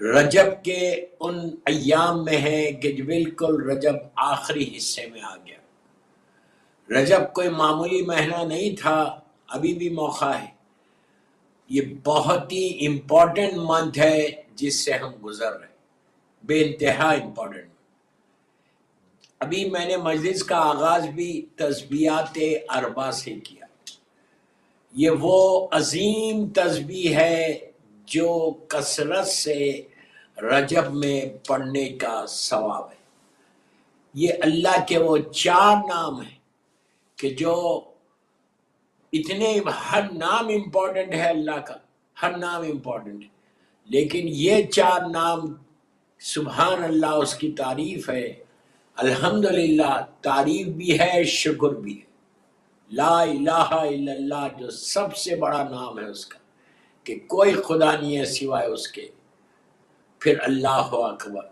رجب کے ان ایام میں ہے کہ بالکل رجب آخری حصے میں آ گیا۔ رجب کوئی معمولی مہینہ نہیں تھا، ابھی بھی موقع ہے۔ یہ بہت ہی امپورٹنٹ منتھ ہے جس سے ہم گزر رہے ہیں، بے انتہا امپورٹنٹ۔ ابھی میں نے مجلس کا آغاز بھی تسبیحات اربع سے کیا۔ یہ وہ عظیم تسبیح ہے جو کثرت سے رجب میں پڑھنے کا ثواب ہے۔ یہ اللہ کے وہ 4 نام ہیں کہ جو اتنے، ہر نام امپورٹنٹ ہے اللہ کا، ہر نام امپورٹنٹ ہے، لیکن یہ 4 نام سبحان اللہ اس کی تعریف ہے، الحمدللہ تعریف بھی ہے، شکر بھی ہے۔ لا الہ الا اللہ جو سب سے بڑا نام ہے اس کا، کہ کوئی خدا نہیں ہے سوائے اس کے، پھر اللہ اکبر۔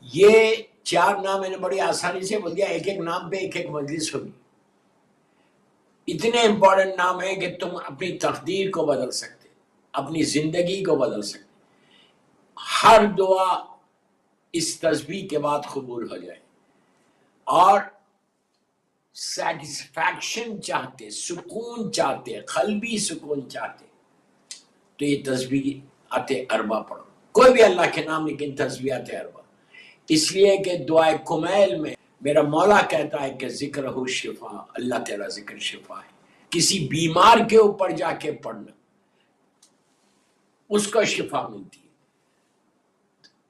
یہ 4 نام میں نے بڑی آسانی سے بول دیا، ایک ایک نام پہ ایک ایک مجلس ہوگی۔ اتنے امپورٹنٹ نام ہیں کہ تم اپنی تقدیر کو بدل سکتے، اپنی زندگی کو بدل سکتے۔ ہر دعا اس تسبیح کے بعد قبول ہو جائے، اور سیٹسفیکشن چاہتے، سکون چاہتے، قلبی سکون چاہتے تو یہ تسبیحات اربع پڑھو، کوئی بھی اللہ کے نام لیکن تسبیحات اربع، اس لیے کہ دعائے کمیل میں میرا مولا کہتا ہے کہ ذکر ہو شفا، اللہ تیرا ذکر شفا ہے۔ کسی بیمار کے اوپر جا کے پڑھنا، اس کو شفا ملتی ہے۔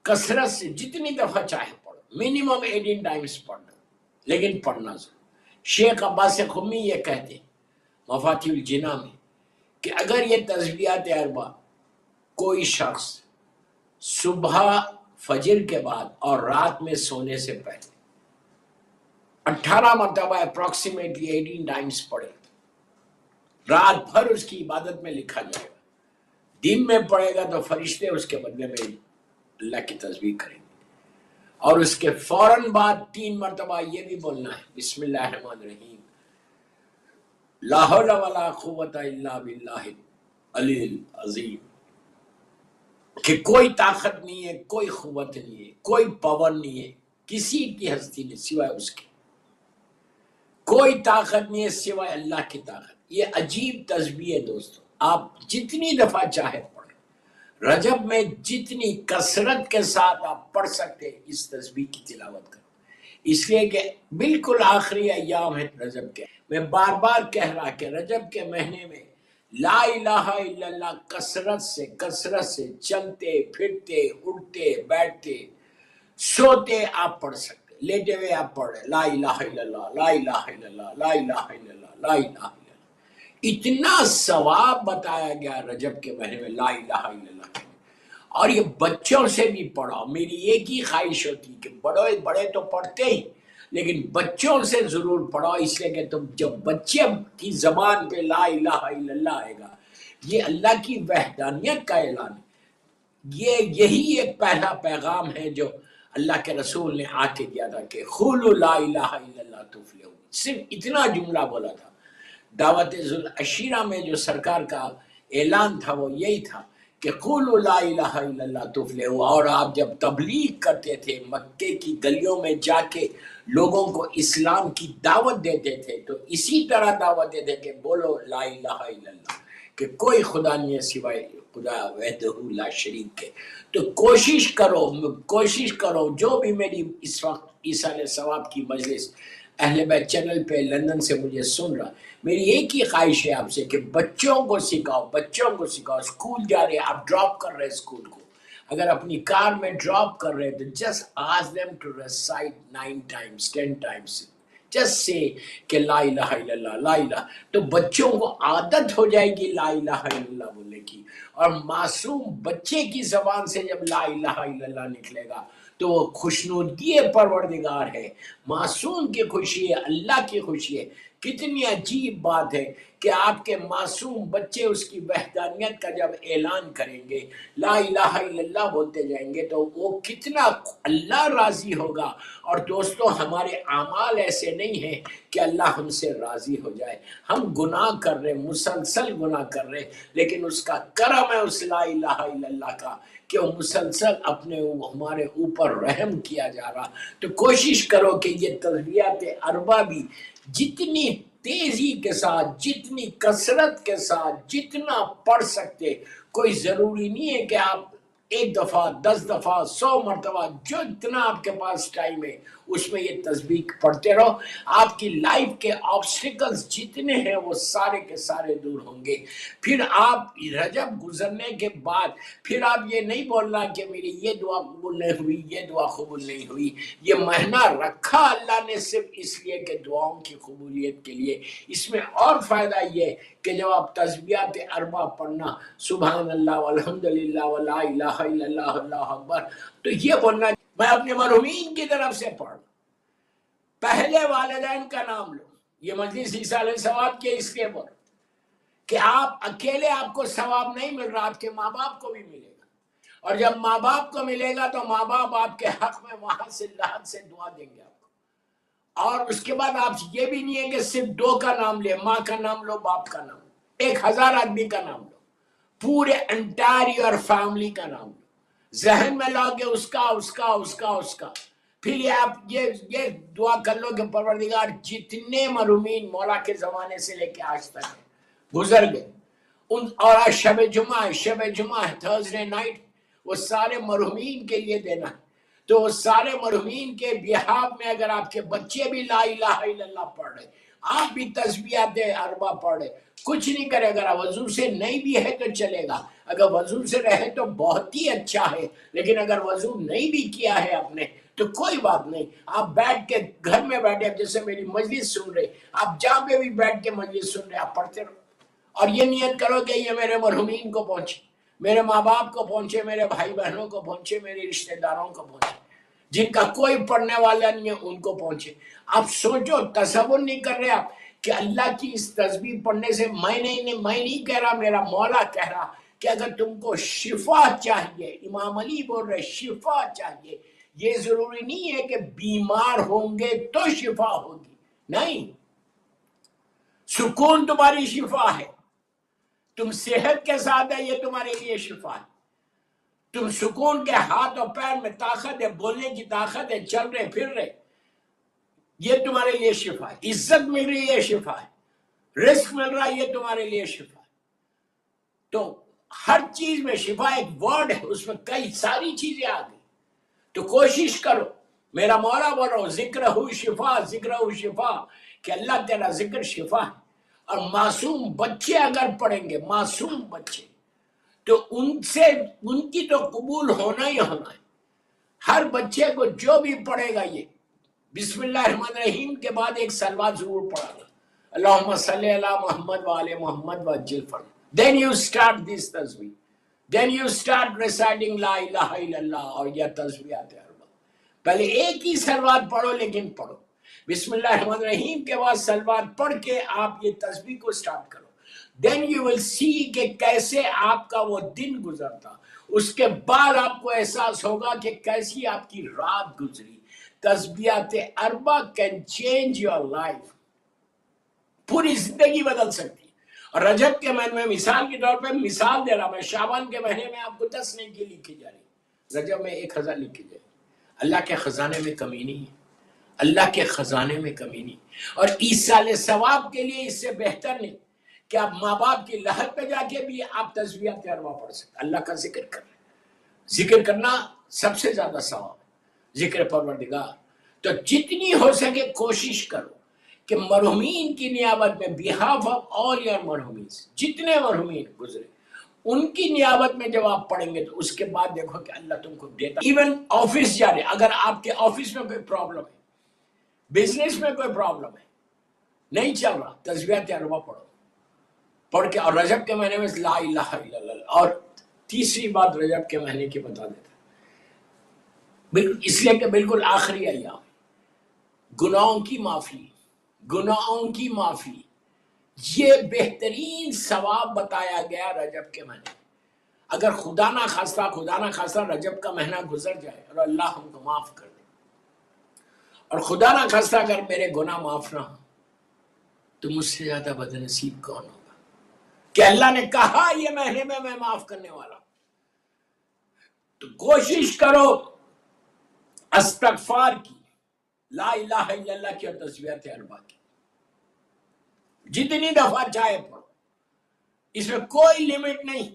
کثرت سے جتنی دفعہ چاہے پڑھو، منیمم 18 ٹائمز پڑھنا، لیکن پڑھنا ضرور۔ شیخ عباس قمی یہ کہتے ہیں مفاتیح الجناح میں کہ اگر یہ تسبیحات اربع کوئی شخص صبح فجر کے بعد اور رات میں سونے سے پہلے 18 مرتبہ اپروکسیمیٹلی 18 ٹائمز پڑھے، رات بھر اس کی عبادت میں لکھا جائے گا۔ دن میں پڑھے گا تو فرشتے اس کے بدلے میں اللہ کی تسبیح کریں گے، اور اس کے فوراً بعد 3 مرتبہ یہ بھی بولنا ہے بسم اللہ الرحمن الرحیم، لا حول ولا قوت الا باللہ العلی العظیم، کہ کوئی طاقت نہیں ہے، کوئی قوت نہیں ہے، کوئی پاور نہیں ہے کسی کی ہستی نہیں سوائے اس کی، کوئی طاقت نہیں ہے سوائے اللہ کی طاقت۔ یہ عجیب تسبیح ہے دوستو، آپ جتنی دفعہ چاہے پڑھیں، رجب میں جتنی کثرت کے ساتھ آپ پڑھ سکتے اس تسبیح کی تلاوت کریں، اس لیے کہ بالکل آخری ایام ہے رجب کے۔ میں بار بار کہہ رہا کہ رجب کے مہینے میں لا الہ الا اللہ کثرت سے چلتے پھرتے اٹھتے بیٹھتے سوتے آپ پڑھ سکتے، لیٹے ہوئے آپ پڑھ رہے لا الہ الا اللہ، لا الہ الا اللہ، لا الہ الا اللہ، لا الہ الا اللہ۔ اتنا ثواب بتایا گیا رجب کے مہینے میں لا الہ الا اللہ۔ اور یہ بچوں سے بھی پڑھو، میری ایک ہی خواہش ہوتی کہ بڑے تو پڑھتے ہی، لیکن بچوں سے ضرور پڑھو، اس لیے کہ تم جب بچے کی زبان پہ لا الہ الا اللہ آئے گا، یہ اللہ کی وحدانیت کا اعلان ہے۔ یہی ایک پہلا پیغام ہے جو اللہ کے رسول نے آ کے دیا تھا کہ قولوا لا الہ الا اللہ تفلحون، صرف اتنا جملہ بولا تھا۔ دعوت ذوالعشیرہ میں جو سرکار کا اعلان تھا وہ یہی تھا کہ قولوا لا الہ الا اللہ تفلحوا، اور آپ جب تبلیغ کرتے تھے مکے کی گلیوں میں جا کے لوگوں کو اسلام کی دعوت دیتے تھے تو اسی طرح دعوت دیتے کہ بولو لا الہ الا اللہ، کہ کوئی خدا نہیں ہے سوائے خدا وحدہ لا شریک کے۔ تو کوشش کرو جو بھی میری اس وقت ایصال ثواب کی مجلس اہل بیت چینل پہ لندن سے مجھے سن رہا، میری ایک ہی خواہش ہے آپ سے کہ بچوں کو سکھاؤ، اسکول جا رہے آپ ڈراپ کر رہے اسکول کو، اگر اپنی کار میں ڈراپ کر رہے تو just ask them to recite 9 times 10 times، just say کہ لا الہ الا اللہ، لا الہ، تو بچوں کو عادت ہو جائے گی لا الہ الا اللہ بولنے کی، اور معصوم بچے کی زبان سے جب لا الہ الا اللہ نکلے گا تو وہ خوشنودگی پروردگار ہے، معصوم کی خوشی ہے، اللہ کی خوشی ہے کتنی عجیب بات ہے کہ آپ کے معصوم بچے اس کی وحدانیت کا جب اعلان کریں گے، لا الہ الا اللہ بولتے جائیں گے، تو وہ کتنا اللہ راضی ہوگا۔ اور دوستو ہمارے اعمال ایسے نہیں ہیں کہ اللہ ہم سے راضی ہو جائے، ہم گناہ کر رہے، مسلسل گناہ کر رہے، لیکن اس کا کرم ہے اس لا الہ الا اللہ کا کہ وہ مسلسل اپنے ہمارے اوپر رحم کیا جا رہا۔ تو کوشش کرو کہ یہ تسبیحات اربع بھی جتنی تیزی کے ساتھ، جتنی کثرت کے ساتھ، جتنا پڑھ سکتے، کوئی ضروری نہیں ہے کہ آپ 1 دفعہ 10 دفعہ 100 مرتبہ، جو اتنا آپ کے پاس ٹائم ہے اس میں یہ تسبیح پڑھتے رہو۔ آپ کی لائف کے آبسٹیکلز جتنے ہیں وہ سارے کے سارے دور ہوں گے۔ پھر آپ رجب گزرنے کے بعد پھر آپ یہ نہیں بولنا کہ میری یہ دعا قبول نہیں ہوئی، یہ دعا قبول نہیں ہوئی۔ یہ مہینہ رکھا اللہ نے صرف اس لیے کہ دعاؤں کی قبولیت کے لیے۔ اس میں اور فائدہ یہ کہ جب آپ تسبیحات اربع پڑھنا، سبحان اللہ والحمدللہ ولا الہ الا اللہ اللہ اکبر، تو یہ بولنا میں اپنے مرحومین کی طرف سے پڑھ، پہلے والدین کا نام لو۔ یہ مجلس ایصال ثواب کے اس کے پر کہ آپ اکیلے آپ کو ثواب نہیں مل رہا، آپ کے ماں باپ کو بھی ملے گا، اور جب ماں باپ کو ملے گا تو ماں باپ آپ کے حق میں وہاں سے لحد سے دعا دیں گے آپ کو۔ اور اس کے بعد آپ یہ بھی نہیں ہے کہ صرف 2 کا نام لے، ماں کا نام لو، باپ کا نام لو، 1000 آدمی کا نام لو، پورے انٹائر یور فیملی کا نام لو، ذہن میں لاؤ کہ اس کا اس کا اس کا اس کا۔ پھر یہ آپ یہ دعا کر لو کہ پروردگار جتنے مرحومین مولا کے زمانے سے لے کے آج تک گزر گئے، اور آج شب جمعہ ہے، تھرسڈے نائٹ، وہ سارے مرحومین کے لیے دینا ہے۔ تو وہ سارے مرحومین کے بیہاف میں اگر آپ کے بچے بھی لا الہ الا اللہ پڑھ رہے، آپ بھی تسبیحات اربع پڑھ رہے، کچھ نہیں کرے، اگر وضو سے نہیں بھی ہے تو چلے گا، اگر وضو سے رہے تو بہت ہی اچھا ہے، لیکن اگر وضو نہیں بھی کیا ہے آپ نے تو کوئی بات نہیں، آپ بیٹھ کے گھر میں بیٹھے، جیسے میری مجلس سن رہے، آپ جہاں پہ بھی بیٹھ کے مجلس سن رہے آپ پڑھتے رہو، اور یہ نیت کرو کہ یہ میرے مرحومین کو پہنچے، میرے ماں باپ کو پہنچے، میرے بھائی بہنوں کو پہنچے، میرے رشتہ داروں کو پہنچے، جن کا کوئی پڑھنے والا نہیں ہے ان کو پہنچے۔ آپ سوچو، تصور نہیں کر رہے آپ کہ اللہ کی اس تسبیح پڑھنے سے میں نہیں کہہ رہا، میرا مولا کہہ رہا کہ اگر تم کو شفا چاہیے، امام علی بول رہے شفا چاہیے، یہ ضروری نہیں ہے کہ بیمار ہوں گے تو شفا ہوگی، نہیں، سکون تمہاری شفا ہے، تم صحت کے ساتھ ہے، یہ تمہارے لیے شفا ہے، تم سکون کے ہاتھ اور پیر میں طاقت ہے، بولنے کی طاقت ہے، چل رہے پھر رہے، یہ تمہارے لیے شفا ہے، عزت مل رہی ہے، شفا ہے، رزق مل رہا ہے، یہ تمہارے لیے شفا ہے۔ تو ہر چیز میں شفا ایک ورڈ ہے، اس میں کئی ساری چیزیں آ گئی، تو کوشش کرو، میرا مولا بول رہا ہوں ذکر ہو شفا، ذکر ہو شفا، کہ اللہ تیرا ذکر شفا ہے۔ اور معصوم بچے اگر پڑھیں گے، معصوم بچے، تو ان کی تو قبول ہونا ہی ہونا ہے۔ ہر بچے کو جو بھی پڑھے گا یہ بسم اللہ الرحمن الرحیم کے بعد ایک صلوات ضرور پڑھا گا، اللہم صلی علی محمد وآل محمد وعجل فرج، then you start this tasbih, then you start reciting لا الہ الا اللہ اور یہ تسبیحات اربع۔ پہلے ایک ہی صلوات پڑھو، لیکن پڑھو بسم اللہ الرحمن الرحیم کے بعد صلوات پڑھ کے آپ یہ تسبیح کو سٹارٹ کرو، then you will see کہ کیسے آپ کا وہ دن گزرتا، اس کے بعد آپ کو احساس ہوگا کہ کیسی آپ کی رات گزری۔ تسبیحات اربع can change your life، پوری زندگی بدل سکتی ہے۔ اور رجب کے مہینے میں مثال کے طور پہ مثال دے رہا میں، شعبان کے مہینے میں آپ کو 10 نیکی لکھی جا رہی، رجب میں 1000 لکھی جائے۔ اللہ کے خزانے میں کمی نہیں ہے، اللہ کے خزانے میں کمی نہیں، اور ایصال ثواب کے لیے اس سے بہتر نہیں کہ آپ ماں باپ کی لحد پہ جا کے بھی آپ تسبیحات اربع پڑھ سکتے، اللہ کا ذکر کر رہے ہیں۔ ذکر کرنا سب سے زیادہ ثواب ہے، ذکر پروردگار۔ تو جتنی ہو سکے کوشش کرو کہ مرحومین کی نیابت میں، behalf of all your مرحومین، جتنے مرحومین گزرے ان کی نیابت میں جب آپ پڑھیں گے تو اس کے بعد دیکھو کہ اللہ تم کو دیتا۔ ایون آفس جا رہے، اگر آپ کے آفس میں کوئی پرابلم ہے، بزنس میں کوئی پرابلم ہے، نہیں چل رہا، تسبیحات اربع پڑھ کے، اور رجب کے مہینے میں لا الہ الا اللہ۔ اور تیسری بات رجب کے مہینے کی بتا دیتا، بالکل اس لیے کہ بالکل آخری ایام، گناہوں کی معافی، گناہوں کی معافی، یہ بہترین ثواب بتایا گیا رجب کے مہینے۔ اگر خدا نہ خواستہ رجب کا مہینہ گزر جائے اور اللہ ہم کو معاف کر دے، اور خدا نہ خواستہ اگر میرے گناہ معاف نہ ہو، تو مجھ سے زیادہ بد نصیب کون ہوگا کہ اللہ نے کہا یہ مہینے میں معاف کرنے والا ہوں۔ تو کوشش کرو استغفار کی، لا الہ الا اللہ کی اور تسبیحات اربع کی، جتنی دفعہ چاہے پڑھو، اس میں کوئی لیمٹ نہیں،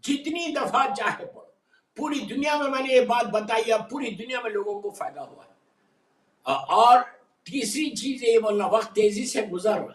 جتنی دفعہ چاہے پڑھو۔ پوری دنیا میں نے یہ بات بتائی ہے، پوری دنیا میں لوگوں کو فائدہ ہوا ہے۔ اور تیسری چیز یہ بولنا، وقت تیزی سے گزر رہا ہے۔